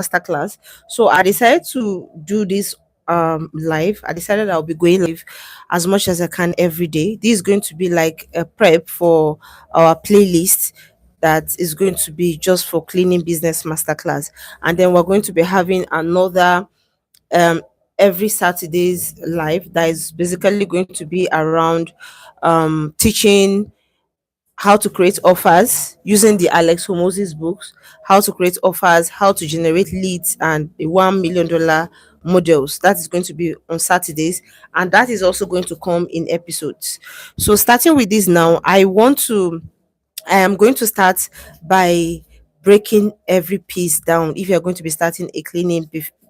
masterclass. So I decided to do this live. I decided I'll be going live as much as I can every day. This is going to be like a prep for our playlist that is going to be just for cleaning business masterclass. And then we're going to be having another um every Saturday's live that is basically going to be around teaching how to create offers using the Alex Hormozzi's books, how to create offers, how to generate leads, and the $1 million models. That is going to be on Saturdays, and that is also going to come in episodes. So, starting with this now, I am going to start by breaking every piece down. If you're going to be starting a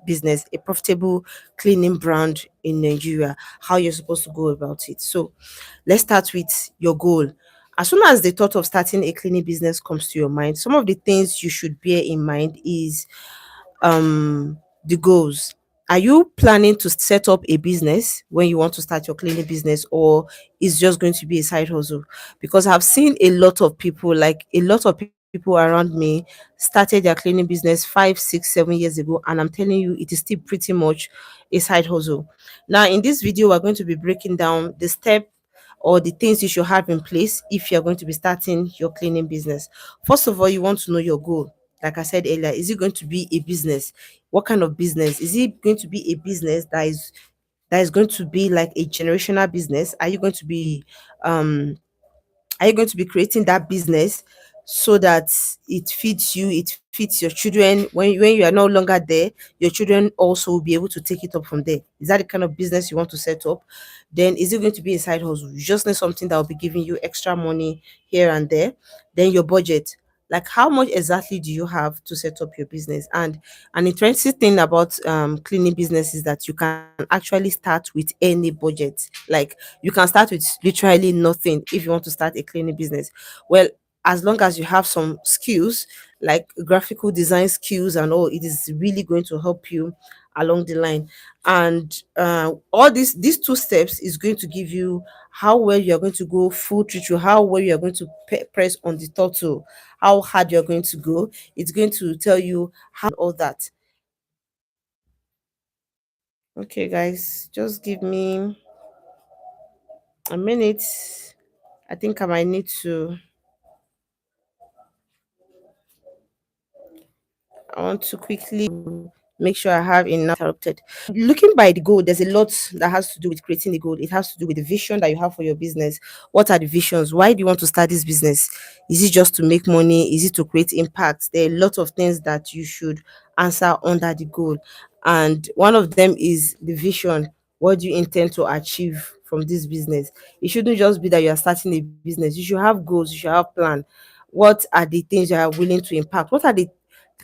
business, a profitable cleaning brand in Nigeria, how you're supposed to go about it. So, let's start with your goal. As soon as the thought of starting a cleaning business comes to your mind, some of the things you should bear in mind is the goals. Are you planning to set up a business when you want to start your cleaning business, or is just going to be a side hustle? Because I've seen a lot of people, like a lot of people around me, started their cleaning business 5, 6, 7 years ago, and I'm telling you, it is still pretty much a side hustle. Now, in this video, we're going to be breaking down the step or the things you should have in place if you're going to be starting your cleaning business. First of all, you want to know your goal. Like I said earlier, is it going to be a business? What kind of business? Is it going to be a business that is going to be like a generational business? Um are you going to be creating that business so that it feeds you, it feeds your children? When you are no longer there, your children also will be able to take it up from there. Is that the kind of business you want to set up? Then is it going to be a side hustle? You just need something that will be giving you extra money here and there. Then your budget, like how much exactly do you have to set up your business? And an interesting thing about cleaning business is that you can actually start with any budget. Like you can start with literally nothing if you want to start a cleaning business. Well, as long as you have some skills like graphical design skills and all, it is really going to help you along the line. And all these two steps is going to give you how well you're going to go full through, how well you're going to press on the throttle, how hard you're going to go. It's going to tell you how all that. Okay, guys, just give me a minute. I think I might need to. I want to quickly make sure I have enough interrupted. Looking by the goal, there's a lot that has to do with creating the goal. It has to do with the vision that you have for your business. What are the visions? Why do you want to start this business? Is it just to make money? Is it to create impact? There are a lot of things that you should answer under the goal. And one of them is the vision. What do you intend to achieve from this business? It shouldn't just be that you are starting a business. You should have goals, you should have plan. What are the things you are willing to impact? What are the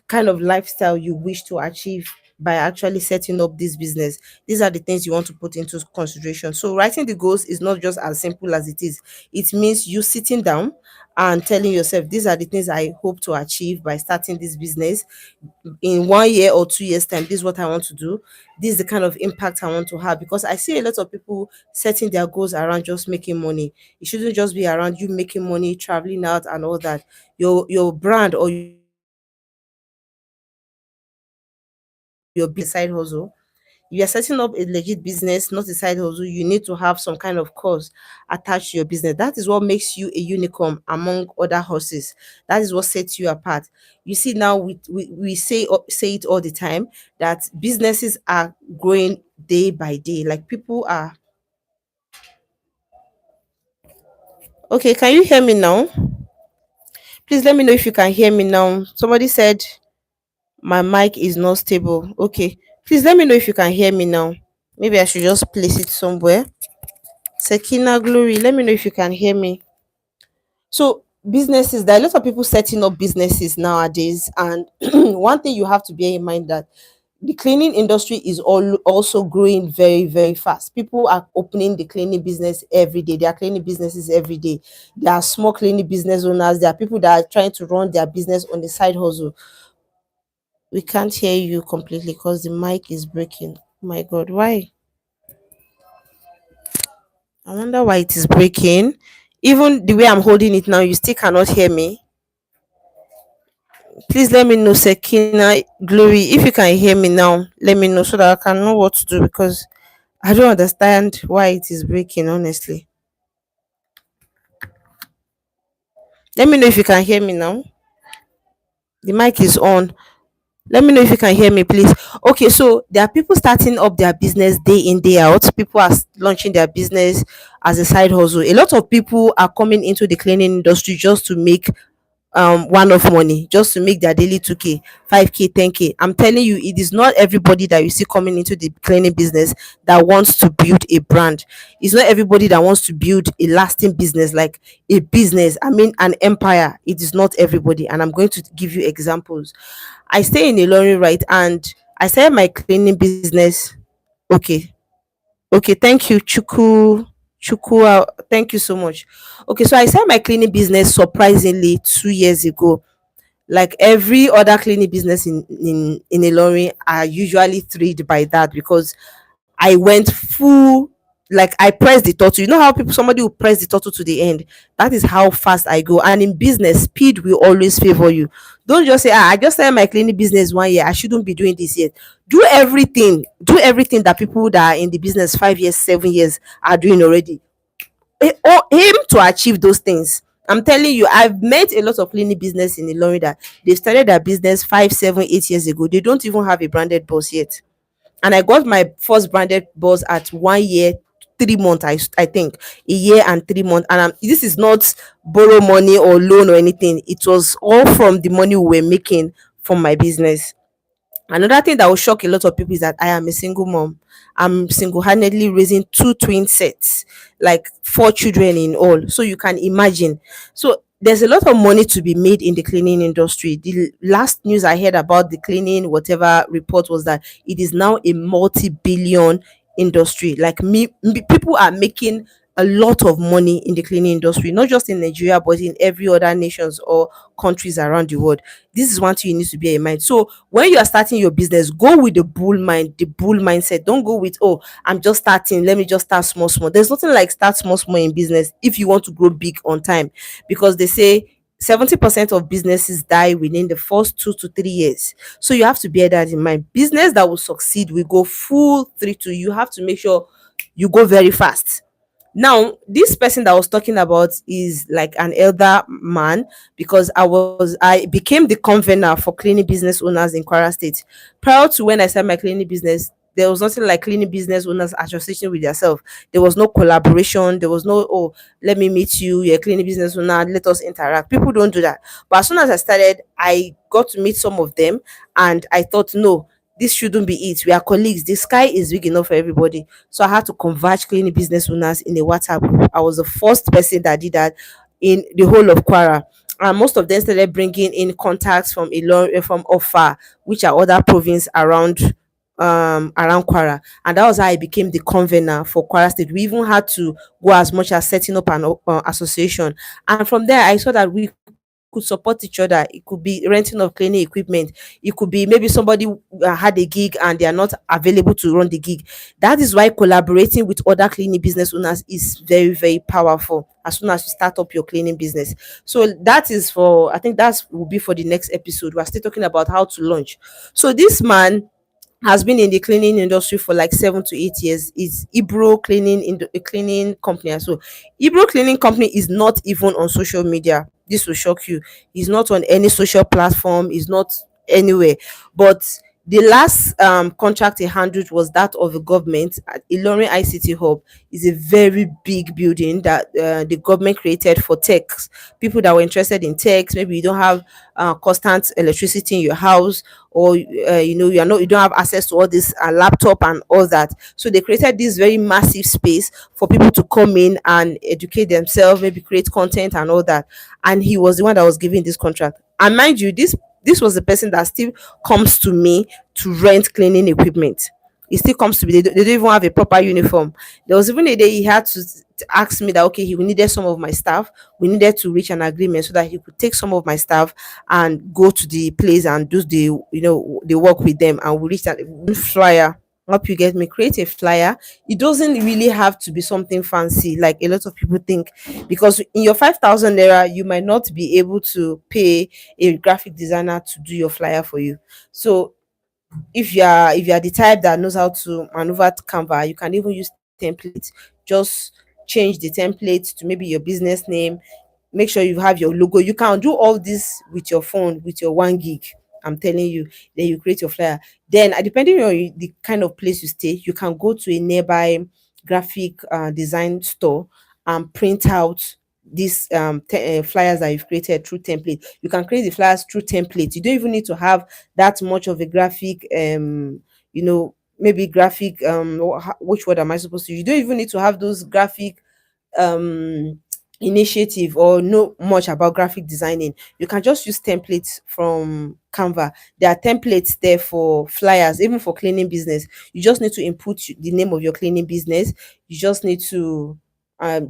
kind of lifestyle you wish to achieve by actually setting up this business? These are the things you want to put into consideration. So writing the goals is not just as simple as it is. It means you sitting down and telling yourself, these are the things I hope to achieve by starting this business in 1 year or 2 years time. This is what I want to do. This is the kind of impact I want to have, because I see a lot of people setting their goals around just making money. It shouldn't just be around you making money, traveling out and all that. Your brand or your business should be side hustle. If you're setting up a legit business, not a side hustle, you need to have some kind of cause attached to your business. That is what makes you a unicorn among other horses. That is what sets you apart. You see, now we say it all the time that businesses are growing day by day. Like people are. Okay, can you hear me now? Please let me know if you can hear me now. Somebody said my mic is not stable. Okay. Please let me know if you can hear me now. Maybe I should just place it somewhere. Sekina Glory, let me know if you can hear me. So, businesses, there are a lot of people setting up businesses nowadays. And one thing you have to bear in mind that the cleaning industry is also growing very, very fast. People are opening the cleaning business every day. They are cleaning businesses every day. There are small cleaning business owners. There are people that are trying to run their business on the side hustle. We can't hear you completely because the mic is breaking. Oh my god, why? I wonder why it is breaking. Even the way I'm holding it now, you still cannot hear me. Please let me know, Sekina, Glory, if you can hear me now. Let me know so that I can know what to do, because I don't understand why it is breaking. Honestly, let me know if you can hear me now. The mic is on. Let me know if you can hear me, please. Okay, so there are people starting up their business day in, day out. People are launching their business as a side hustle. A lot of people are coming into the cleaning industry just to make one off money, just to make their daily 2k, 5k, 10k. I'm telling you, it is not everybody that you see coming into the cleaning business that wants to build a brand. It's not everybody that wants to build a lasting business, like a business, I mean an empire. It is not everybody, and I'm going to give you examples. I stay in Ilorin, right? And I started my cleaning business. Okay. Okay, thank you, Chuku. Thank you so much. Okay, so I started my cleaning business surprisingly 2 years ago. Like every other cleaning business in Ilorin are usually thrilled by that, because I went full, like I pressed the throttle. You know how people, somebody will press the throttle to the end. That is how fast I go. And in business, speed will always favor you. Don't just say, I just started my cleaning business 1 year, I shouldn't be doing this yet. Do everything that people that are in the business 5 years, 7 years are doing already. Aim to achieve those things. I'm telling you, I've met a lot of cleaning business in Ilorin that they've started their business 5, 7, 8 years ago. They don't even have a branded boss yet. And I got my first branded boss at 1 year, 3 months. I think a year and 3 months. And this is not borrow money or loan or anything. It was all from the money we were making from my business. Another thing that will shock a lot of people is that I am a single mom. I'm single-handedly raising two twin sets, like 4 children in all. So you can imagine. So there's a lot of money to be made in the cleaning industry. The last news I heard about the cleaning, whatever report, was that it is now a multi-billion industry. Like people are making a lot of money in the cleaning industry, not just in Nigeria, but in every other nations or countries around the world. This is one thing you need to bear in mind. So when you are starting your business, go with the bull mind, the bull mindset. Don't go with, oh, I'm just starting, let me just start small, small. There's nothing like start small, small in business if you want to grow big on time, because they say 70% of businesses die within the first 2 to 3 years. So you have to bear that in mind. Business that will succeed will go full 3 to, you have to make sure you go very fast. Now, this person that I was talking about is like an elder man, because I became the convener for cleaning business owners in Kwara State. Prior to when I started my cleaning business, there was nothing like cleaning business owners association with yourself. There was no collaboration. There was no, oh, let me meet you, you're a cleaning business owner, let us interact. People don't do that. But as soon as I started, I got to meet some of them, and I thought, no, this shouldn't be it. We are colleagues. The sky is big enough for everybody. So I had to converge cleaning business owners in a WhatsApp group. I was the first person that did that in the whole of Kwara. And most of them started bringing in contacts from Ilor, from Ofa, which are other province around Kwara. And that was how I became the convener for Kwara State. We even had to go as much as setting up an association. And from there, I saw that we could support each other. It could be renting of cleaning equipment. It could be maybe somebody had a gig and they are not available to run the gig. That is why collaborating with other cleaning business owners is very, very powerful as soon as you start up your cleaning business. So that is for, I think that's will be for the next episode. We're still talking about how to launch. So this man has been in the cleaning industry for like 7 to 8 years. Is Ibro cleaning in a cleaning company as well. Ibro cleaning company is not even on social media. This will shock you. He's not on any social platform. He's not anywhere. But the last contract he handled was that of the government at Ilorin ICT Hub. Is a very big building that the government created for techs, people that were interested in techs. Maybe you don't have constant electricity in your house, or you don't have access to all this laptop and all that. So they created this very massive space for people to come in and educate themselves, maybe create content and all that. And he was the one that was giving this contract. And mind you, this was the person that still comes to me to rent cleaning equipment. He still comes to me. They don't even have a proper uniform. There was even a day he had to ask me that, okay, he needed some of my staff. We needed to reach an agreement so that he could take some of my staff and go to the place and do the work with them. And we reached that flyer. Hope you get me. Create a flyer. It doesn't really have to be something fancy like a lot of people think, because in your 5,000 naira, you might not be able to pay a graphic designer to do your flyer for you. So if you are the type that knows how to maneuver Canva, you can even use templates. Just change the template to maybe your business name. Make sure you have your logo. You can do all this with your phone, with your 1 gig. I'm telling you. Then you create your flyer. Then, depending on the kind of place you stay, you can go to a nearby graphic design store and print out these flyers that you've created through template. You can create the flyers through template. You don't even need to have that much of a graphic, maybe graphic, which word am I supposed to use? You don't even need to have those graphic um initiative or know much about graphic designing. You can just use templates from Canva. There are templates there for flyers, even for cleaning business. You just need to input the name of your cleaning business. You just need to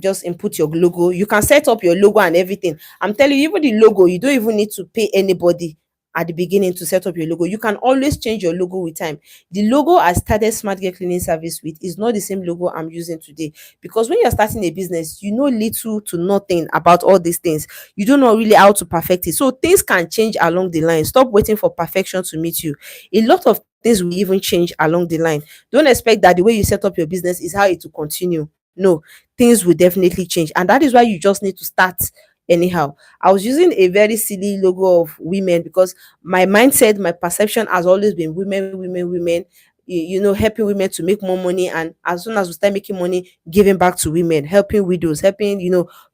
just input your logo. You can set up your logo and everything. I'm telling you, even the logo, you don't even need to pay anybody at the beginning to set up your logo. You can always change your logo with time. The logo I started Smart Gear Cleaning Service with is not the same logo I'm using today, because when you're starting a business, you know little to nothing about all these things. You don't know really how to perfect it. So things can change along the line. Stop waiting for perfection to meet you. A lot of things will even change along the line. Don't expect that the way you set up your business is how it will continue. No, things will definitely change. And that is why you just need to start anyhow. I was using a very silly logo of women because my mindset, my perception has always been women, women, women, helping women to make more money. And as soon as we start making money, giving back to women, helping widows, helping,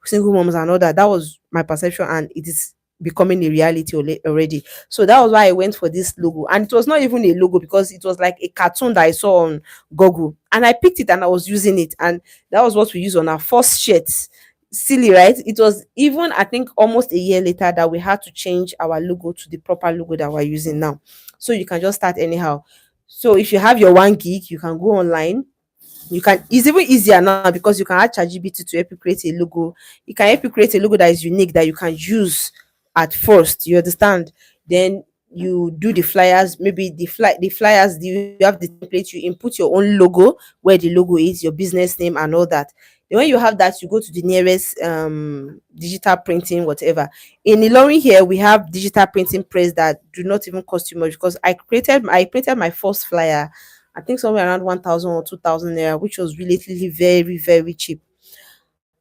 single moms and all that. That was my perception, and it is becoming a reality already. So that was why I went for this logo. And it was not even a logo, because it was like a cartoon that I saw on Google. And I picked it and I was using it. And that was what we used on our first shirts. Silly, right? It was even, I think, almost a year later that we had to change our logo to the proper logo that we're using now. So you can just start anyhow. So if you have your 1 gig, you can go online. It's even easier now because you can add ChatGPT to help you create a logo. You can help you create a logo that is unique, that you can use at first. You understand? Then you do the flyers. Maybe the flyers, you have the template. You input your own logo, where the logo is, your business name, and all that. Then when you have that, you go to the nearest digital printing, whatever. In Ilorin here, we have digital printing press that do not even cost you much, because I printed my first flyer, I think somewhere around 1,000 or 2,000 naira, which was relatively very, very cheap.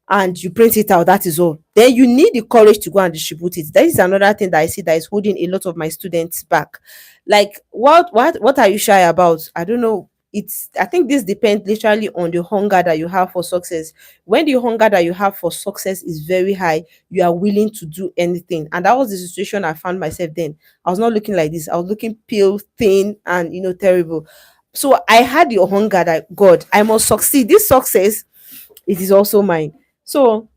And you print it out, that is all. Then you need the courage to go and distribute it. That is another thing that I see that is holding a lot of my students back. Like, what are you shy about? I don't know. I think this depends literally on the hunger that you have for success. When the hunger that you have for success is very high, you are willing to do anything. And that was the situation I found myself then. I was not looking like this. I was looking pale, thin, and terrible. So I had your hunger that, God, I must succeed. This success, it is also mine. So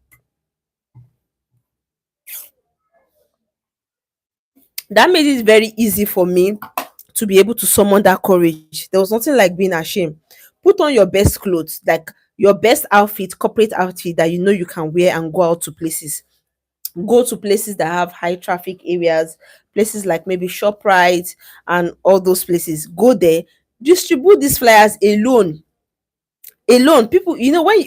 that made it very easy for me to be able to summon that courage. There was nothing like being ashamed. Put on your best clothes, like your best outfit, corporate outfit that you know you can wear and go out to places. Go to places that have high traffic areas, places like maybe ShopRite and all those places. Go there, distribute these flyers alone. Alone, people,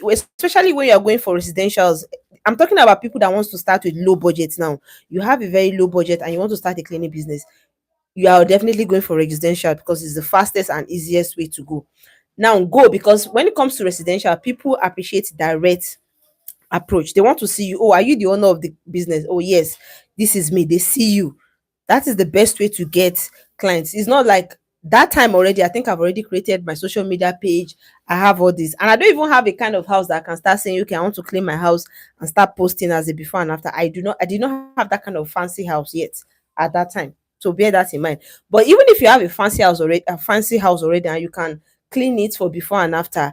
especially when you are going for residentials. I'm talking about people that wants to start with low budget now. You have a very low budget and you want to start a cleaning business. You are definitely going for residential because it's the fastest and easiest way to go. Now go, because when it comes to residential, people appreciate direct approach. They want to see you. Oh, are you the owner of the business? Oh, yes, this is me. They see you. That is the best way to get clients. It's not like that time already. I think I've already created my social media page. I have all this, and I don't even have a kind of house that I can start saying, okay, I want to clean my house and start posting as a before and after. I did not have that kind of fancy house yet at that time. So bear that in mind. But even if you have a fancy house already, and you can clean it for before and after,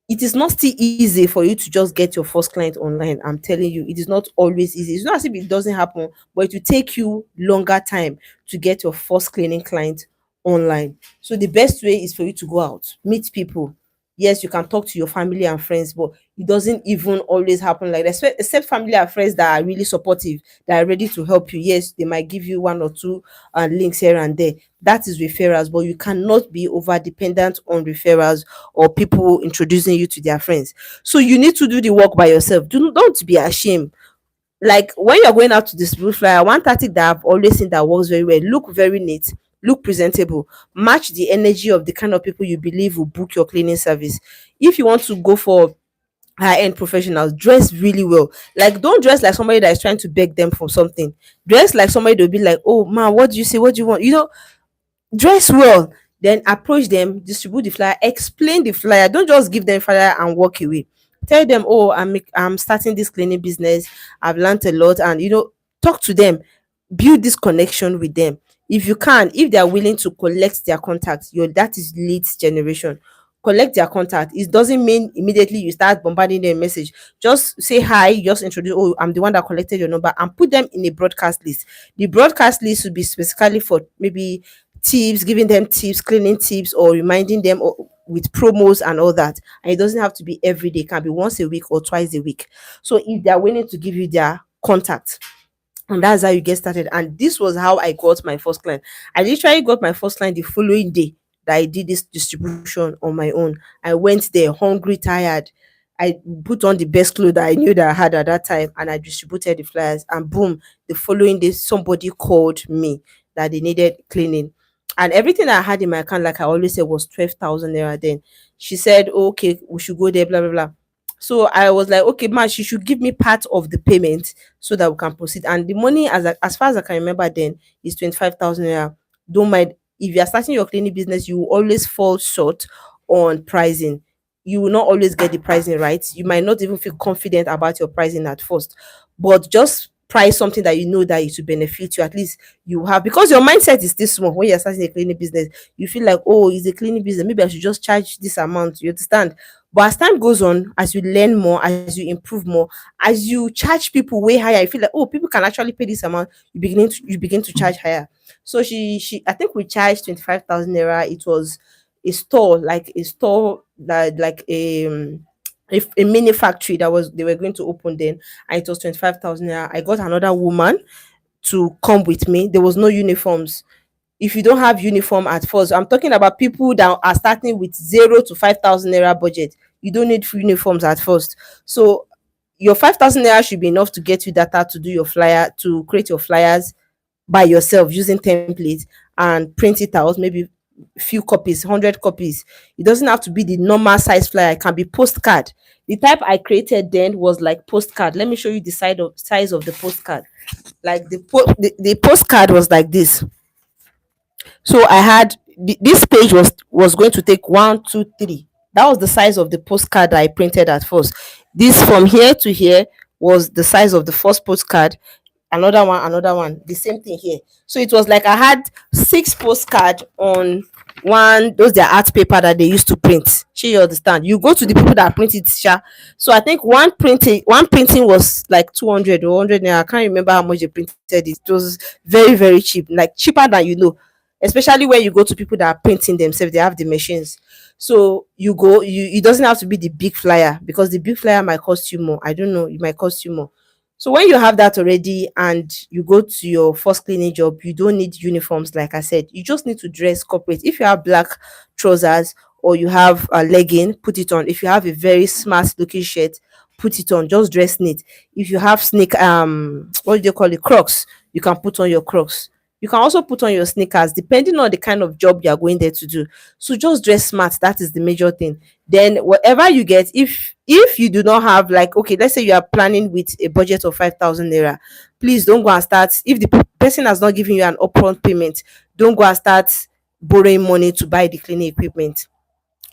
it is not still easy for you to just get your first client online. I'm telling you, it is not always easy. It's not as if it doesn't happen, but it will take you longer time to get your first cleaning client online. So the best way is for you to go out, meet people, Yes, you can talk to your family and friends, but it doesn't even always happen like that. Except family and friends that are really supportive, that are ready to help you. Yes, they might give you one or two links here and there. That is referrals, but you cannot be over dependent on referrals or people introducing you to their friends. So you need to do the work by yourself. Don't be ashamed. Like when you're going out to distribute flyer, one tactic that I've always seen that works very well: look very neat, look presentable, match the energy of the kind of people you believe will book your cleaning service. If you want to go for high-end professionals, dress really well. Like don't dress like somebody that is trying to beg them for something. Dress like somebody that'll be like, oh man, what do you say, what do you want, dress well, then approach them, distribute the flyer, explain the flyer. Don't just give them flyer and walk away. Tell them, oh, I'm starting this cleaning business, I've learned a lot, and talk to them, build this connection with them. If you can, if they are willing to collect their contacts, your that is leads generation. Collect their contact. It doesn't mean immediately you start bombarding them message. Just say hi, just introduce, oh, I'm the one that collected your number, and put them in a broadcast list. The broadcast list would be specifically for maybe tips, giving them tips, cleaning tips, or reminding them with promos and all that. And it doesn't have to be every day, it can be once a week or twice a week. So if they're willing to give you their contact, and that's how you get started. And this was how I got my first client. I literally got my first client the following day that I did this distribution on my own. I went there hungry, tired. I put on the best clothes that I knew that I had at that time, and I distributed the flyers. And boom, the following day, somebody called me that they needed cleaning. And everything I had in my account, like I always said, was 12,000 naira then. She said, "Oh, okay, we should go there, blah, blah, blah." So I was like, okay, man, she should give me part of the payment so that we can proceed. And the money, as far as I can remember then, is 25,000 naira. Don't mind, if you are starting your cleaning business, you will always fall short on pricing. You will not always get the pricing right. You might not even feel confident about your pricing at first, but just price something that you know that it will benefit you. At least you have, because your mindset is this small when you're starting a cleaning business. You feel like, oh, it's a cleaning business, maybe I should just charge this amount. You understand? But as time goes on, as you learn more, as you improve more, as you charge people way higher, you feel like, oh, people can actually pay this amount. You begin to charge higher. So she I think we charged 25,000 naira. It was a store that like a mini factory that was they were going to open then, and it was 25,000 naira. I got another woman to come with me. There was no uniforms. If you don't have uniform at first, I'm talking about people that are starting with 0 to 5,000 naira budget. You don't need uniforms at first. So your 5,000 naira should be enough to get you data to do your flyer, to create your flyers by yourself using templates and print it out, maybe few copies, 100 copies. It doesn't have to be the normal size flyer, it can be postcard. The type I created then was like postcard. Let me show you the size of the postcard. Like the postcard was like this. So I had this page was going to take 1, 2, 3. That was the size of the postcard that I printed at first. This from here to here was the size of the first postcard. Another one, the same thing here. So it was like I had 6 postcard on one, those their art paper that they used to print. Sure, you understand? You go to the people that print it, sure. So I think one printing was like 200 or 100 naira. I can't remember how much they printed it. It was very, very cheap, like cheaper than especially when you go to people that are printing themselves, they have the machines. So you go, it doesn't have to be the big flyer, because the big flyer might cost you more. I don't know, it might cost you more. So when you have that already and you go to your first cleaning job, you don't need uniforms. Like I said, you just need to dress corporate. If you have black trousers or you have a legging, put it on. If you have a very smart looking shirt, put it on. Just dress neat. If you have what do you call it, Crocs, you can put on your Crocs. You can also put on your sneakers depending on the kind of job you are going there to do. So just dress smart. That is the major thing. Then whatever you get, if you do not have, like, okay, let's say you are planning with a budget of 5,000 naira, please don't go and start. If the person has not given you an upfront payment, don't go and start borrowing money to buy the cleaning equipment.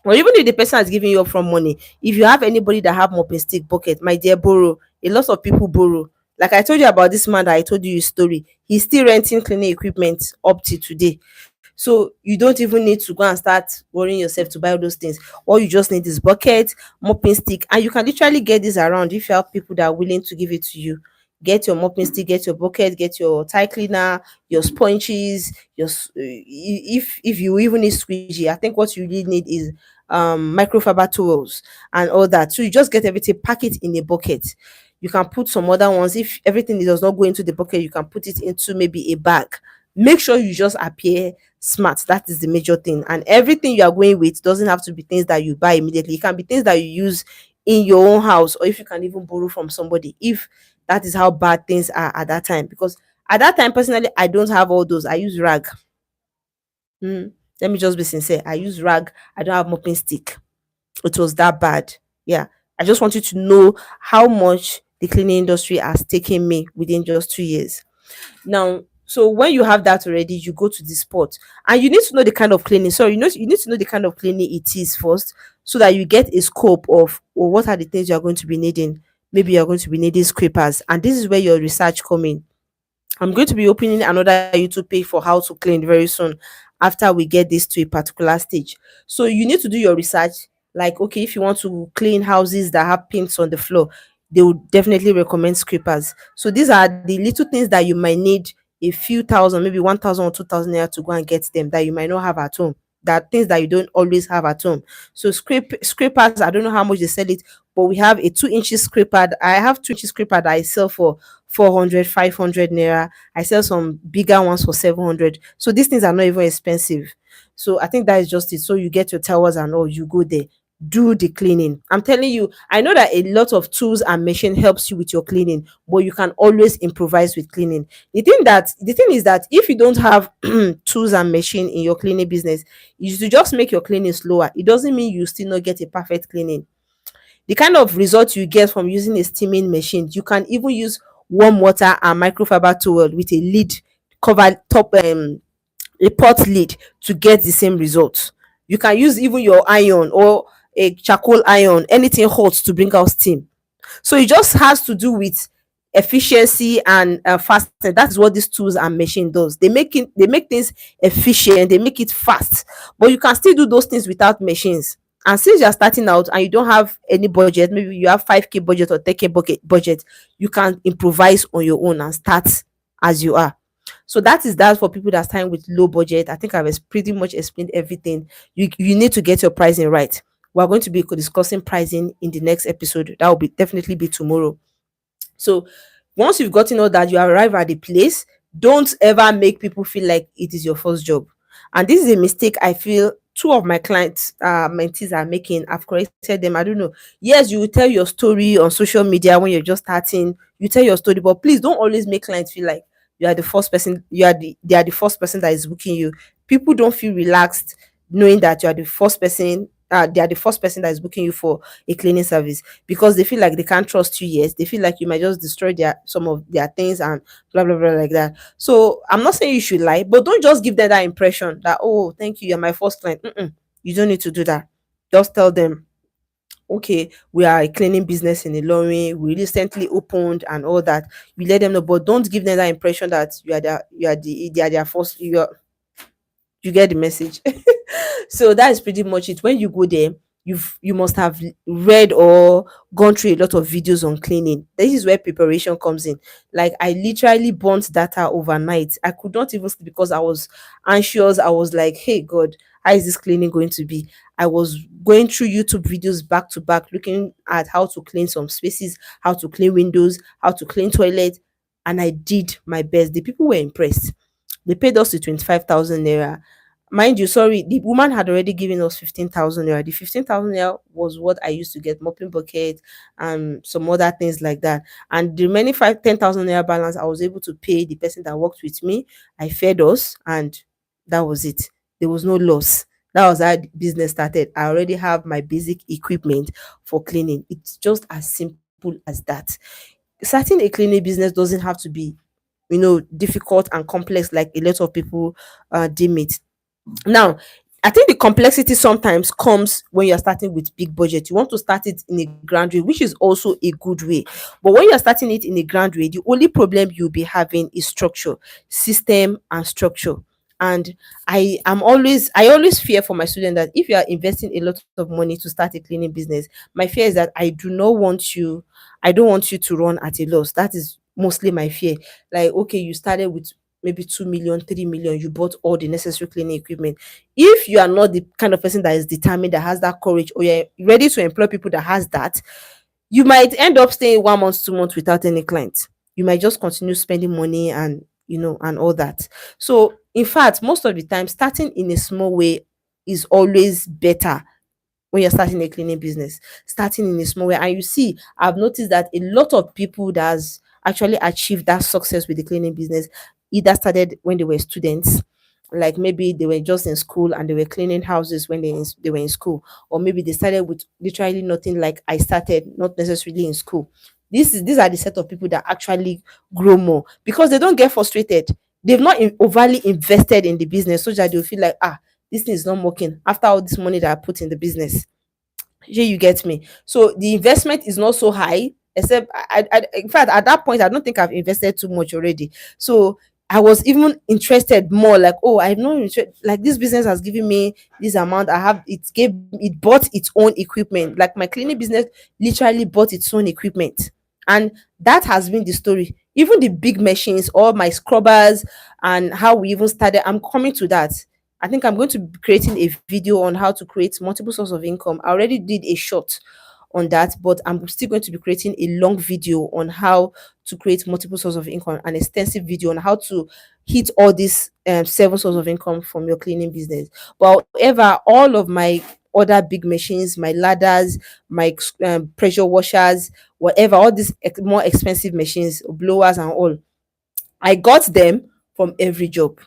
Or even if the person has given you upfront money, if you have anybody that have mopping stick bucket, my dear, borrow. A lot of people borrow. Like I told you about this man that I told you his story, he's still renting cleaning equipment up to today. So you don't even need to go and start worrying yourself to buy all those things. All you just need is bucket, mopping stick, and you can literally get this around if you have people that are willing to give it to you. Get your mopping stick, get your bucket, get your tie cleaner, your sponges, if you even need squeegee. I think what you really need is microfiber towels and all that. So you just get everything, pack it in a bucket. You can put some other ones. If everything does not go into the bucket, you can put it into maybe a bag. Make sure you just appear smart. That is the major thing. And everything you are going with doesn't have to be things that you buy immediately. It can be things that you use in your own house, or if you can even borrow from somebody, if that is how bad things are at that time. Because at that time, personally, I don't have all those. I use rag. Let me just be sincere. I use rag. I don't have mopping stick. It was that bad. Yeah. I just want you to know how much the cleaning industry has taken me within just 2 years. Now, so when you have that already, you go to the spot and you need to know the kind of cleaning. So you need to know the kind of cleaning it is first, so that you get a scope of, or what are the things you are going to be needing. Maybe you're going to be needing scrapers, and this is where your research come in. I'm going to be opening another YouTube page for how to clean very soon, after we get this to a particular stage. So you need to do your research. Like, okay, if you want to clean houses that have paints on the floor, they would definitely recommend scrapers. So these are the little things that you might need a few thousand, maybe 1,000 or 2,000 naira to go and get them, that you might not have at home. That things that you don't always have at home. So scrapers, I don't know how much they sell it, but we have a 2 inches scraper. I have 2 inches scraper that I sell for 400, 500 naira. I sell some bigger ones for 700. So these things are not even expensive. So I think that is just it. So you get your towels and all, you go there, do the cleaning. I'm telling you, I know that a lot of tools and machine helps you with your cleaning, but you can always improvise with cleaning. The thing is that if you don't have tools and machine in your cleaning business, you should just make your cleaning slower. It doesn't mean you still not get a perfect cleaning. The kind of result you get from using a steaming machine, you can even use warm water and microfiber towel with a lid, cover top, a pot lid, to get the same result. You can use even your iron or a charcoal iron, anything hot, to bring out steam. So it just has to do with efficiency and fast. That is what these tools and machine does. They make things efficient, they make it fast. But you can still do those things without machines. And since you're starting out and you don't have any budget, maybe you have 5k budget or 10k budget, you can improvise on your own and start as you are. So that for people that starting with low budget. I think I've pretty much explained everything. You need to get your pricing right. We're going to be discussing pricing in the next episode. That will be definitely be tomorrow. So once you've gotten all that, you arrive at the place. Don't ever make people feel like it is your first job. And this is a mistake I feel two of my clients, mentees are making. I've corrected them. I don't know. Yes, you will tell your story on social media when you're just starting. You tell your story, but please don't always make clients feel like you are the first person. They are the first person that is booking you. People don't feel relaxed knowing that you are the first person. They are the first person that is booking you for a cleaning service, because they feel like they can't trust you. Yes, they feel like you might just destroy some of their things and blah blah blah like that. So I'm not saying you should lie, but don't just give them that impression that, oh, thank you, you're my first client. You don't need to do that. Just tell them, okay, we are a cleaning business in Ilorin, we recently opened and all that. You let them know, but don't give them that impression that they are their first. You get the message. So that is pretty much it. When you go there, you must have read or gone through a lot of videos on cleaning. This is where preparation comes in. Like, I literally burnt data overnight. I could not even sleep because I was anxious. I was like, hey God, how is this cleaning going to be? I was going through YouTube videos back to back, looking at how to clean some spaces, how to clean windows, how to clean toilet, and I did my best. The people were impressed. They paid us the 25,000 naira. Mind you, sorry, the woman had already given us 15,000 naira. The 15,000 naira was what I used to get mopping bucket and some other things like that. And the remaining 10,000 naira balance, I was able to pay the person that worked with me. I fed us, and that was it. There was no loss. That was how the business started. I already have my basic equipment for cleaning. It's just as simple as that. Starting a cleaning business doesn't have to be, difficult and complex like a lot of people deem it. Now, I think the complexity sometimes comes when you're starting with big budget. You want to start it in a grand way, which is also a good way. But when you're starting it in a grand way, the only problem you'll be having is structure, system, and structure. And I always fear for my student that if you are investing a lot of money to start a cleaning business, my fear is that I don't want you to run at a loss. That is mostly my fear. Like, okay, you started with maybe 2 million, 3 million, you bought all the necessary cleaning equipment. If you are not the kind of person that is determined, that has that courage, or you're ready to employ people that has that, you might end up staying 1 month, 2 months without any clients. You might just continue spending money and and all that. So in fact, most of the time, starting in a small way is always better when you're starting a cleaning business. Starting in a small way. And you see, I've noticed that a lot of people that has actually achieved that success with the cleaning business either started when they were students, like maybe they were just in school and they were cleaning houses when they were in school, or maybe they started with literally nothing, like I started, not necessarily in school. These are the set of people that actually grow more because they don't get frustrated. They've not overly invested in the business so that they'll feel like, this thing is not working after all this money that I put in the business. Shey you get me? So the investment is not so high, except in fact, at that point, I don't think I've invested too much already. So I was even interested more, like, oh, I've not like this business has given me this amount. It bought its own equipment. Like my cleaning business literally bought its own equipment. And that has been the story. Even the big machines, all my scrubbers, and how we even started. I'm coming to that. I think I'm going to be creating a video on how to create multiple sources of income. I already did a short on that, but I'm still going to be creating a long video on how to create multiple sources of income, an extensive video on how to hit all these 7 sources of income from your cleaning business. But however, all of my other big machines, my ladders, my pressure washers, whatever, all these more expensive machines, blowers and all, I got them from every job.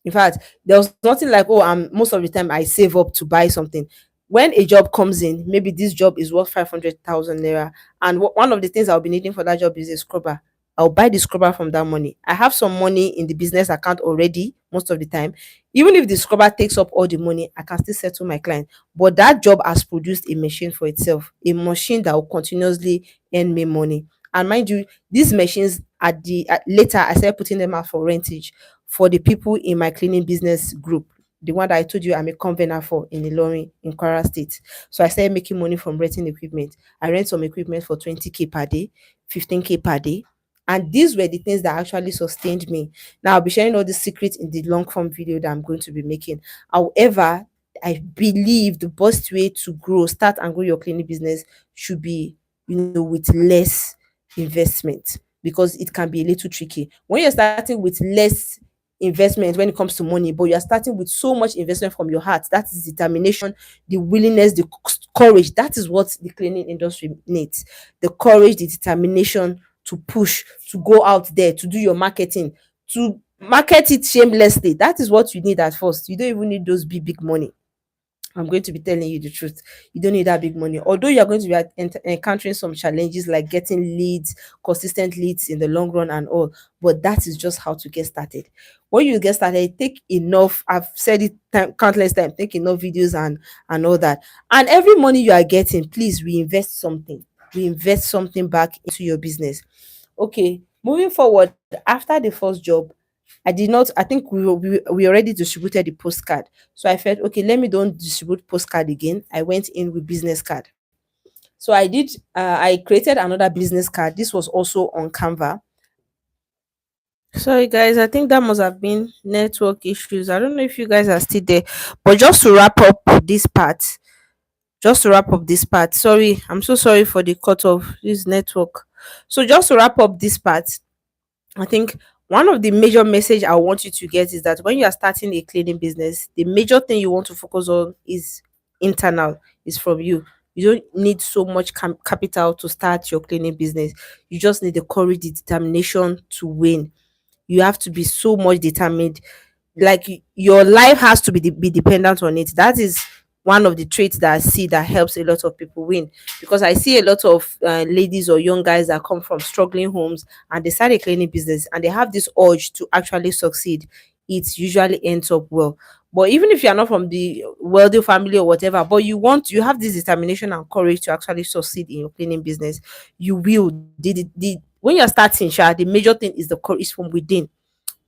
In fact, there was nothing like, oh, most of the time I save up to buy something. When a job comes in, maybe this job is worth 500,000 naira, and one of the things I'll be needing for that job is a scrubber. I'll buy the scrubber from that money. I have some money in the business account already, most of the time. Even if the scrubber takes up all the money, I can still settle my client. But that job has produced a machine for itself, a machine that will continuously earn me money. And mind you, these machines later I started putting them out for rentage for the people in my cleaning business group, the one that I told you I'm a convener for in Ilorin in Kwara State. So I started making money from renting equipment. I rent some equipment for 20K per day, 15K per day. And these were the things that actually sustained me. Now I'll be sharing all the secrets in the long form video that I'm going to be making. However, I believe the best way to start and grow your cleaning business should be, with less investment, because it can be a little tricky. When you're starting with less investment when it comes to money, but you're starting with so much investment from your heart, that is determination, the willingness, the courage. That is what the cleaning industry needs: the courage, the determination to push, to go out there, to do your marketing, to market it shamelessly. That is what you need at first. You don't even need those big money. I'm going to be telling you the truth. You don't need that big money. Although you're going to be encountering some challenges like getting leads, consistent leads in the long run and all, but that is just how to get started. When you get started, take enough. I've said it countless times. Take enough videos and all that. And every money you are getting, please reinvest something. Reinvest something back into your business. Okay, moving forward, after the first job, I did not, I think we already distributed the postcard. So I felt, okay, let me don't distribute postcard again. I went in with business card. So I created another business card. This was also on Canva. Sorry, guys, I think that must have been network issues. I don't know if you guys are still there, but just to wrap up this part, sorry, I'm so sorry for the cut of this network. So just to wrap up this part, I think one of the major message I want you to get is that when you are starting a cleaning business, the major thing you want to focus on is internal, is from you. You don't need so much capital to start your cleaning business. You just need the courage, the determination to win. You have to be so much determined, like your life has to be dependent on it. That is one of the traits that I see that helps a lot of people win, because I see a lot of ladies or young guys that come from struggling homes and they start a cleaning business and they have this urge to actually succeed. It usually ends up well. But even if you're not from the wealthy family or whatever, but you have this determination and courage to actually succeed in your cleaning business, you will. When you're starting, the major thing is the courage from within.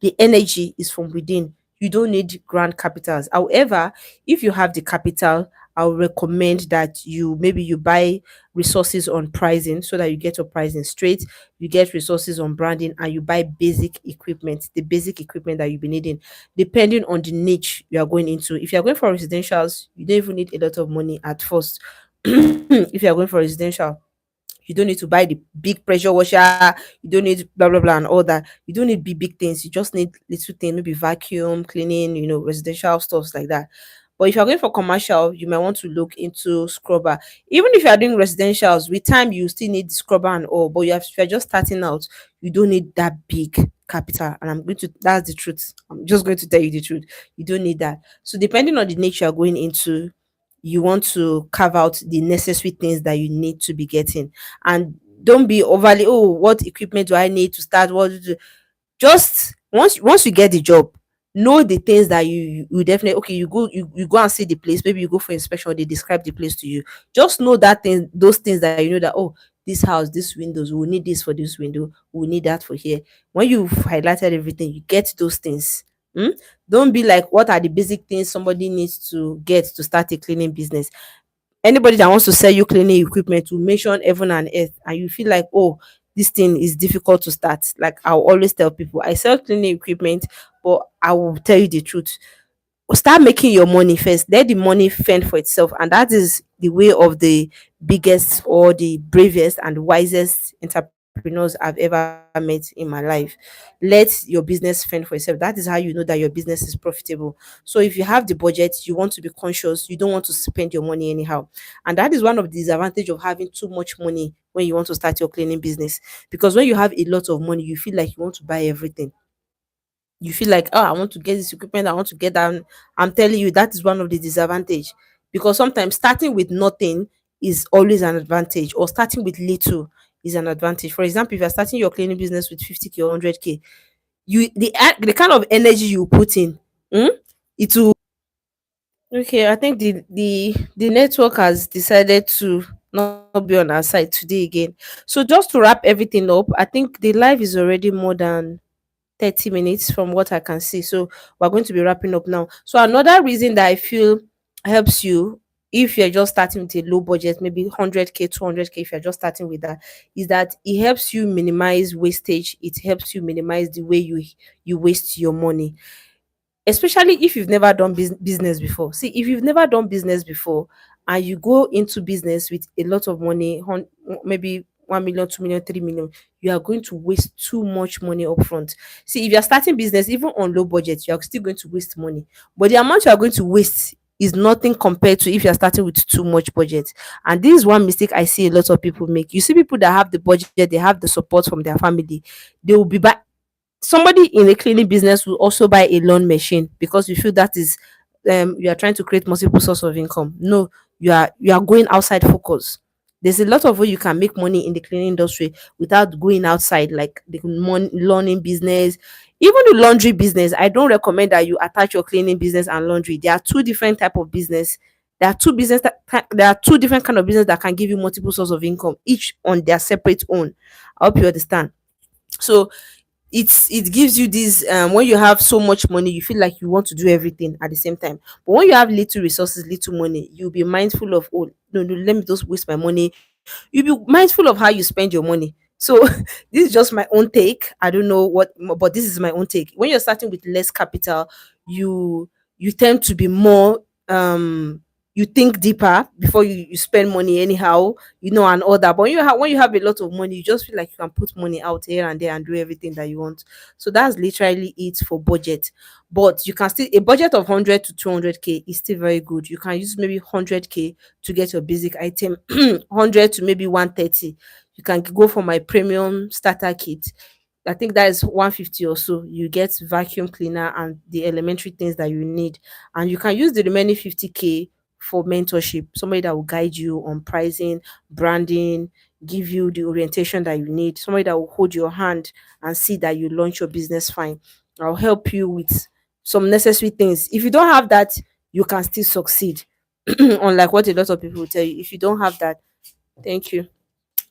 The energy is from within. You don't need grand capitals. However, if you have the capital, I'll recommend that you maybe you buy resources on pricing so that you get your pricing straight, you get resources on branding, and you buy basic equipment, the basic equipment that you'll be needing, depending on the niche you are going into. If you're going for residentials, you don't even need a lot of money at first. If you're going for residential, you don't need to buy the big pressure washer, you don't need blah blah blah and all that. You don't need big things, you just need little things, maybe vacuum cleaning, residential stuffs like that. But if you're going for commercial, you might want to look into scrubber. Even if you are doing residentials, with time you still need scrubber and all, but if you're just starting out, you don't need that big capital. And that's the truth, I'm just going to tell you the truth, you don't need that. So depending on the nature you're going into, you want to carve out the necessary things that you need to be getting. And don't be overly, oh, what equipment do I need to start, just once you get the job, know the things that you definitely, okay, you go and see the place, maybe you go for inspection, they describe the place to you. Just know that thing, those things that you know, that, oh, this house, this windows, we will need this for this window, we will need that for here. When you've highlighted everything, you get those things. Hmm? Don't be like, what are the basic things somebody needs to get to start a cleaning business? Anybody that wants to sell you cleaning equipment will mention heaven and earth, and you feel like, oh, this thing is difficult to start. Like, I'll always tell people, I sell cleaning equipment, but I will tell you the truth, start making your money first, let the money fend for itself. And that is the way of the biggest or the bravest and wisest entrepreneurs I've ever met in my life. Let your business fend for itself. That is how you know that your business is profitable. So if you have the budget, you want to be conscious, you don't want to spend your money anyhow. And that is one of the disadvantage of having too much money when you want to start your cleaning business. Because when you have a lot of money, you feel like you want to buy everything. You feel like, oh, I want to get this equipment, I want to get that. I'm telling you, that is one of the disadvantage. Because sometimes starting with nothing is always an advantage, or starting with little is an advantage. For example, if you're starting your cleaning business with 50K or 100K, the kind of energy you put in, mm, it will. Okay, I think the network has decided to not be on our side today again. So just to wrap everything up, I think the live is already more than 30 minutes from what I can see. So we're going to be wrapping up now. So another reason that I feel helps you, if you're just starting with a low budget, maybe 100K, 200K, if you're just starting with that, is that it helps you minimize wastage. It helps you minimize the way you waste your money, especially if you've never done business before. See, if you've never done business before and you go into business with a lot of money, maybe 1 million, 2 million, 3 million, you are going to waste too much money upfront. See, if you're starting business, even on low budget, you're still going to waste money. But the amount you are going to waste is nothing compared to if you're starting with too much budget. And this is one mistake I see a lot of people make. You see people that have the budget, they have the support from their family, they will be back. Somebody in a cleaning business will also buy a lawn machine because you feel that is, you are trying to create multiple source of income. No, you are going outside focus. There's a lot of way you can make money in the cleaning industry without going outside, like the learning business, even the laundry business. I don't recommend that you attach your cleaning business and laundry. There are two different type of business. There are two different kind of business that can give you multiple source of income, each on their separate own. I hope you understand. So it gives you this, when you have so much money, you feel like you want to do everything at the same time. But when you have little resources, little money, you'll be mindful of, oh, no, no, let me just waste my money. You'll be mindful of how you spend your money. So this is just my own take. I don't know what, but this is my own take. When you're starting with less capital, you tend to be more, you think deeper before you spend money anyhow, and all that. But when you have a lot of money, you just feel like you can put money out here and there and do everything that you want. So that's literally it for budget. But you can still, a budget of 100 to 200K is still very good. You can use maybe 100K to get your basic item, 100 to maybe 130. You can go for my premium starter kit. I think that is 150 or so. You get vacuum cleaner and the elementary things that you need. And you can use the remaining 50K for mentorship, somebody that will guide you on pricing, branding, give you the orientation that you need, somebody that will hold your hand and see that you launch your business fine. I'll help you with some necessary things. If you don't have that, you can still succeed. Unlike what a lot of people will tell you. If you don't have that, thank you.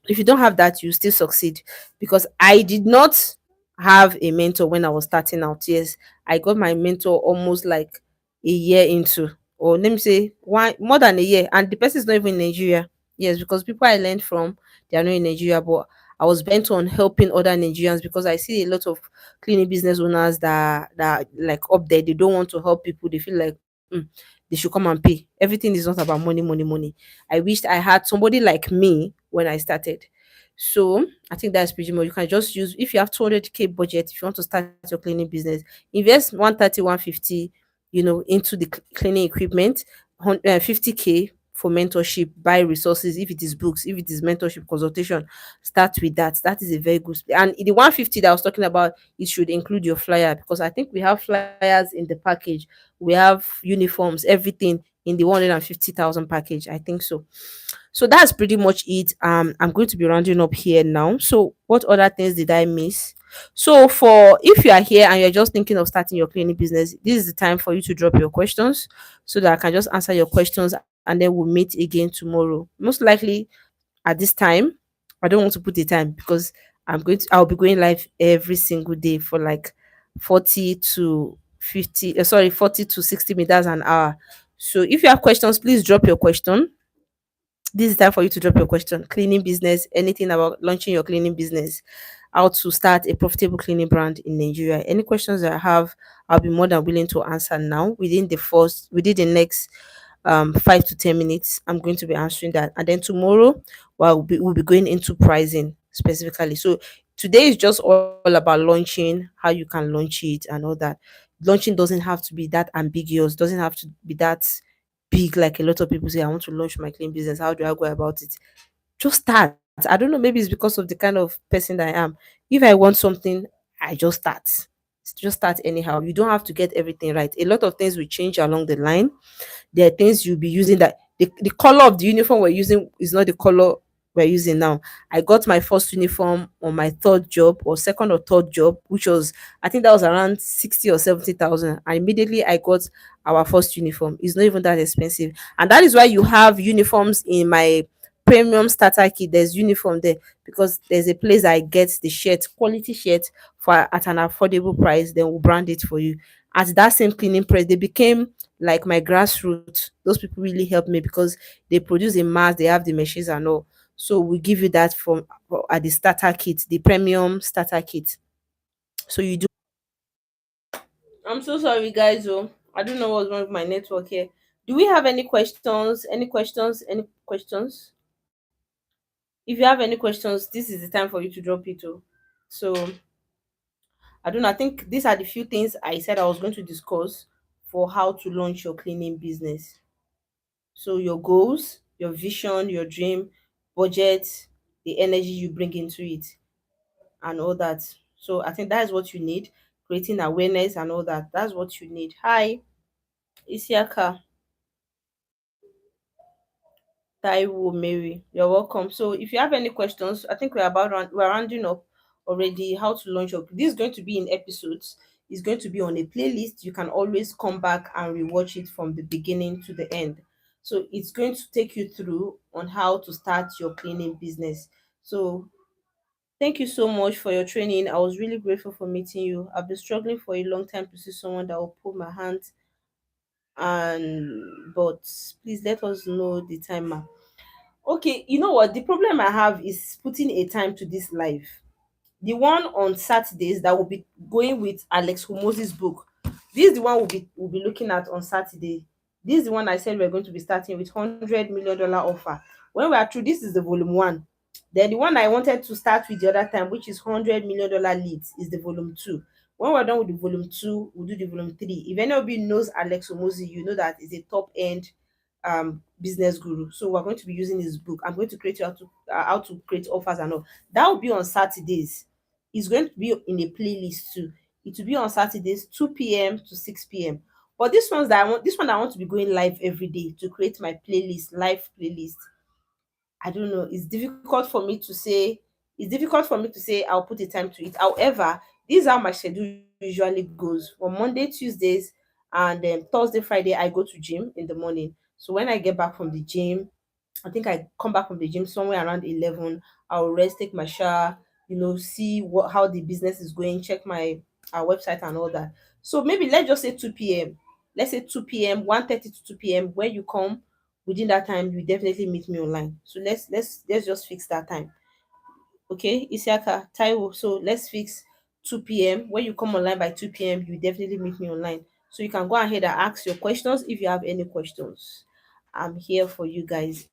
If you don't have that, you still succeed. Because I did not have a mentor when I was starting out. Yes, I got my mentor almost like a year into. or let me say one more than a year, and the person is not even in Nigeria. Yes, because people I learned from, they are not in Nigeria, but I was bent on helping other Nigerians because I see a lot of cleaning business owners that like up there, they don't want to help people. They feel like they should come and pay. Everything is not about money, money, money. I wished I had somebody like me when I started. So I think that's pretty much. You can just use, if you have 200K budget, if you want to start your cleaning business, invest 130, 150, into the cleaning equipment, 50K for mentorship, buy resources. If it is books, if it is mentorship consultation, start with that. That is a very good. And the 150 that I was talking about, it should include your flyer, because I think we have flyers in the package. We have uniforms, everything in the 150,000 package. I think so. So that's pretty much it. I'm going to be rounding up here now. So what other things did I miss? So for, if you are here and you're just thinking of starting your cleaning business, this is the time for you to drop your questions so that I can just answer your questions, and then we'll meet again tomorrow. Most likely at this time. I don't want to put the time because I'll be going live every single day for like 40 to 50, sorry, 40 to 60 meters an hour. So if you have questions, please drop your question. This is time for you to drop your question. Cleaning business, anything about launching your cleaning business, how to start a profitable cleaning brand in Nigeria. Any questions that I have, I'll be more than willing to answer now within the next 5 to 10 minutes. I'm going to be answering that, and then tomorrow, well, we'll be going into pricing specifically. So today is just all about launching, how you can launch it, and all that. Launching doesn't have to be that ambiguous, doesn't have to be that big. Like a lot of people say, I want to launch my clean business. How do I go about it? Just start. I don't know, maybe it's because of the kind of person that I am. If I want something, I just start. Just start anyhow. You don't have to get everything right. A lot of things will change along the line. There are things you'll be using that the color of the uniform we're using is not the color we're using now. I got my first uniform on my third job, or second or third job, which was, I think that was around 60 or 70,000. And immediately I got our first uniform. It's not even that expensive. And that is why you have uniforms in my premium starter kit. There's uniform there because there's a place I get the shirt, quality shirt, for at an affordable price. Then we'll brand it for you. At that same cleaning price, they became like my grassroots. Those people really helped me because they produce a mass, they have the machines and all. So we give you that from at the starter kit, the premium starter kit. So you do. I'm so sorry, guys. Oh, I don't know what's wrong with my network here. Do we have any questions? Any questions? Any questions? If you have any questions, this is the time for you to drop it. Oh. So I don't know. I think these are the few things I said I was going to discuss for how to launch your cleaning business. So your goals, your vision, your dream, budget, the energy you bring into it, and all that. So I think that is what you need. Creating awareness and all that. That's what you need. Hi, Isiaka, Taiwo, Mary. You're welcome. So if you have any questions, I think we're rounding up already. How to launch your, this is going to be in episodes. It's going to be on a playlist. You can always come back and rewatch it from the beginning to the end. So it's going to take you through on how to start your cleaning business. So thank you so much for your training. I was really grateful for meeting you. I've been struggling for a long time to see someone that will pull my hand, and but please let us know the timer. Okay, you know what? The problem I have is putting a time to this live. The one on Saturdays that will be going with Alex Homosi's book. This is the one we'll be looking at on Saturday. This is the one I said we're going to be starting with $100 million offer. When we are through, this is the volume one. Then the one I wanted to start with the other time, which is $100 million leads, is the volume two. When we're done with the volume two, we'll do the volume three. If anybody knows Alex Homosi, you know that is a top end business guru. So we're going to be using his book. I'm going to create you how to create offers and all. That will be on Saturdays. It's going to be in a playlist too. It will be on Saturdays, 2 p.m. to 6 p.m. But this one I want to be going live every day to create my playlist, live playlist. I don't know. It's difficult for me to say I'll put a time to it. However, this is how my schedule usually goes. On Monday, Tuesdays, and then Thursday, Friday, I go to gym in the morning. So when I get back from the gym, I think I come back from the gym somewhere around 11. I'll rest, take my shower, see how the business is going, check my our website and all that. So maybe let's just say 2 p.m. let's say 2 p.m., 1:30 to 2 p.m. When you come within that time, you definitely meet me online. So let's just fix that time. Okay, Isiaka, Taiwo. So let's fix 2 p.m. When you come online by 2 p.m., you definitely meet me online. So you can go ahead and ask your questions if you have any questions. I'm here for you guys.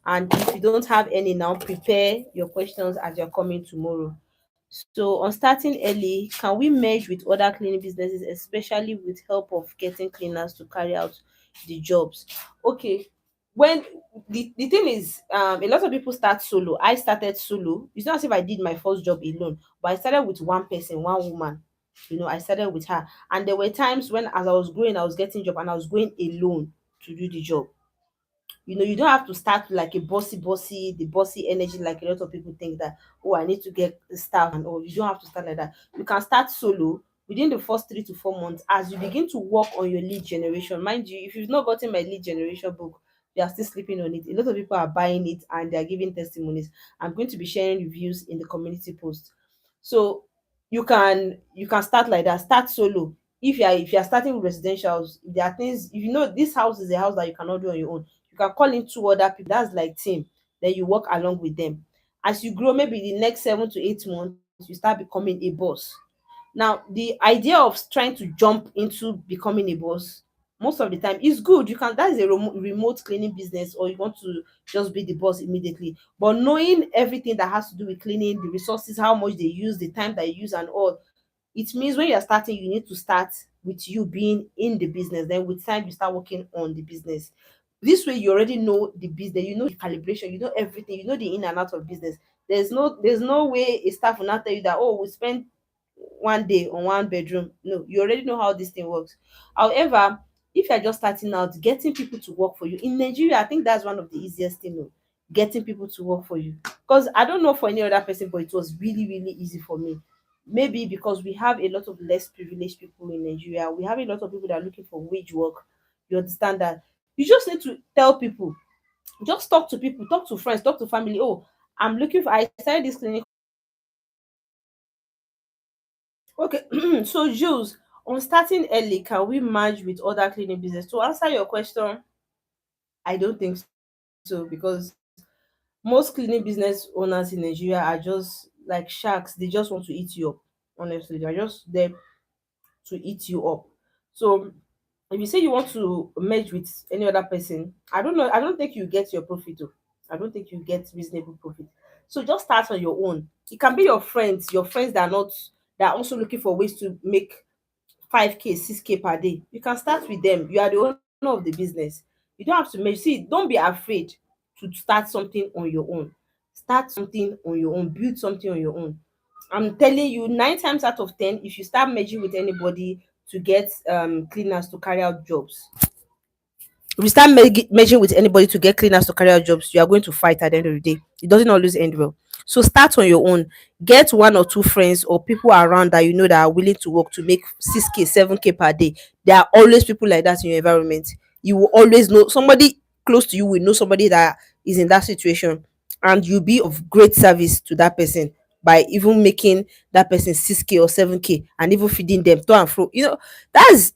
And if you don't have any now, prepare your questions as you're coming tomorrow. So on starting early, can we merge with other cleaning businesses, especially with help of getting cleaners to carry out the jobs? Okay, when the thing is, a lot of people start solo. I started solo. It's not as if I did my first job alone, but I started with one person, one woman. I started with her, and there were times when, as I was growing, I was getting job, and I was going alone to do the job. You don't have to start like a the bossy energy, like a lot of people think that, oh, I need to get staff and all. You don't have to start like that. You can start solo within the first 3 to 4 months as you begin to work on your lead generation. Mind you, if you've not gotten my lead generation book, you are still sleeping on it. A lot of people are buying it and they are giving testimonies. I'm going to be sharing reviews in the community post. So you can start like that. Start solo. If you are starting with residentials, if there are things, if you know this house is a house that you cannot do on your own, you can call in two other people. That's like team. Then you work along with them. As you grow, maybe the next 7 to 8 months, you start becoming a boss. Now, the idea of trying to jump into becoming a boss, most of the time, is good. You can, that is a remote cleaning business, or you want to just be the boss immediately. But knowing everything that has to do with cleaning, the resources, how much they use, the time that you use, and all, it means when you're starting, you need to start with you being in the business. Then with time, you start working on the business. This way, you already know the business, you know the calibration, you know everything, you know the in and out of business. There's no way a staff will not tell you that, oh, we spend one day on one bedroom. No, you already know how this thing works. However, if you're just starting out, getting people to work for you in Nigeria, I think that's one of the easiest thing. No, getting people to work for you. Because I don't know for any other person, but it was really, really easy for me. Maybe because we have a lot of less privileged people in Nigeria. We have a lot of people that are looking for wage work. You understand that? You just need to tell people, just talk to people, talk to friends, talk to family. Oh, I'm looking for, I started this clinic. Okay, so Jules, on starting early, can we merge with other cleaning business? To answer your question, I don't think so, because most cleaning business owners in Nigeria are just like sharks. They just want to eat you up. Honestly, they're just there to eat you up. So if you say you want to merge with any other person, I don't know. I don't think you get your profit. Oh. I don't think you get reasonable profit. So just start on your own. It can be your friends that are not, that are also looking for ways to make 5K, 6K per day. You can start with them. You are the owner of the business. You don't have to make, see, don't be afraid to start something on your own. Start something on your own, build something on your own. I'm telling you, 9 times out of 10, if you start merging with anybody to get cleaners to carry out jobs, if you start merging with anybody to get cleaners to carry out jobs, you are going to fight at the end of the day. It doesn't always end well. So start on your own. Get one or two friends or people around that you know that are willing to work to make 6K, 7K per day. There are always people like that in your environment. You will always know somebody close to you, will know somebody that is in that situation, and you'll be of great service to that person by even making that person 6K or 7K, and even feeding them to and fro. That's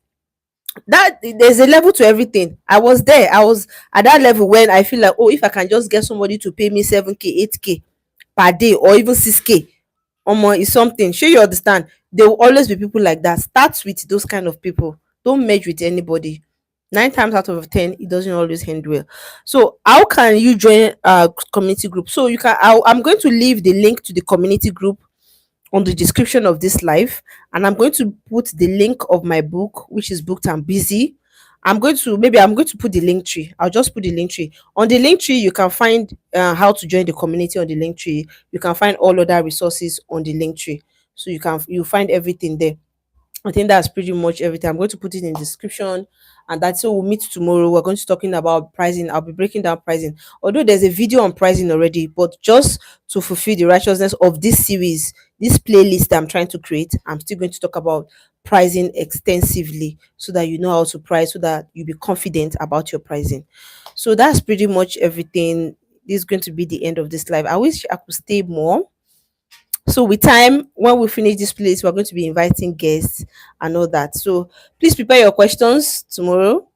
that there's a level to everything. I was there. I was at that level when I feel like, oh, if I can just get somebody to pay me 7K, 8K per day, or even 6K, is something. Sure, you understand. There will always be people like that. Start with those kind of people. Don't merge with anybody. 9 times out of 10, it doesn't always end well. So how can you join a community group? So you can, I'm going to leave the link to the community group on the description of this live, and I'm going to put the link of my book, which is Booked and Busy. I'm going to put the link tree. I'll just put the link tree. On the link tree, you can find how to join the community on the link tree. You can find all other resources on the link tree. So you find everything there. I think that's pretty much everything. I'm going to put it in the description, and that's, so we'll meet tomorrow. We're going to be talking about pricing. I'll be breaking down pricing. Although there's a video on pricing already, but just to fulfill the righteousness of this series, this playlist that I'm trying to create, I'm still going to talk about pricing extensively so that you know how to price, so that you be confident about your pricing. So that's pretty much everything. This is going to be the end of this live. I wish I could stay more So with time, when we finish this place, we're going to be inviting guests and all that. So please prepare your questions tomorrow.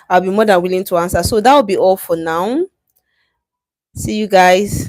I'll be more than willing to answer. So that will be all for now. See you guys.